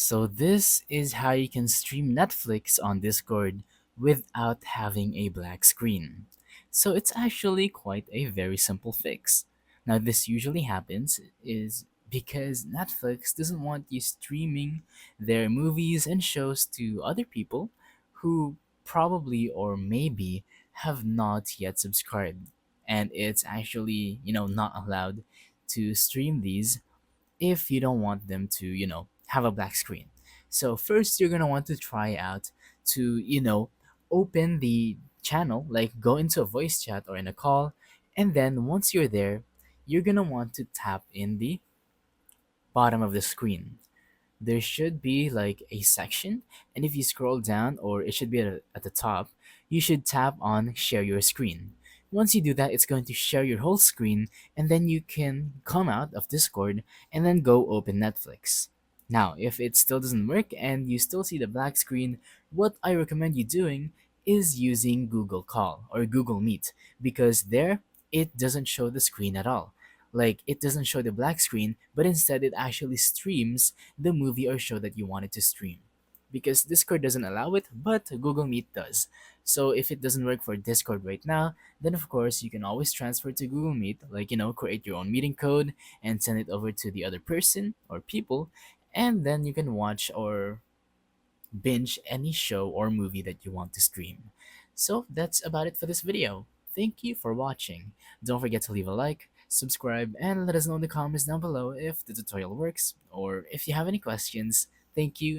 So this is how you can stream Netflix on Discord without having a black screen. So it's actually quite a very simple fix. Now this usually happens is because Netflix doesn't want you streaming their movies and shows to other people who probably or maybe have not yet subscribed. And it's actually, not allowed to stream these if you don't want them to, have a black screen. So first you're going to want to try out to, open the channel, like go into a voice chat or in a call, and then once you're there, you're going to want to tap in the bottom of the screen. There should be like a section, and if you scroll down, or it should be at the top, you should tap on share your screen. Once you do that, it's going to share your whole screen, and then you can come out of Discord and then go open Netflix. Now, if it still doesn't work and you still see the black screen, what I recommend you doing is using Google Call or Google Meet, because there it doesn't show the screen at all. Like, it doesn't show the black screen, but instead it actually streams the movie or show that you wanted to stream. Because Discord doesn't allow it, but Google Meet does. So if it doesn't work for Discord right now, then of course you can always transfer to Google Meet, like, create your own meeting code and send it over to the other person or people, and then you can watch or binge any show or movie that you want to stream. So that's about it for this video. Thank you for watching. Don't forget to leave a like, subscribe, and let us know in the comments down below if the tutorial works or if you have any questions. Thank you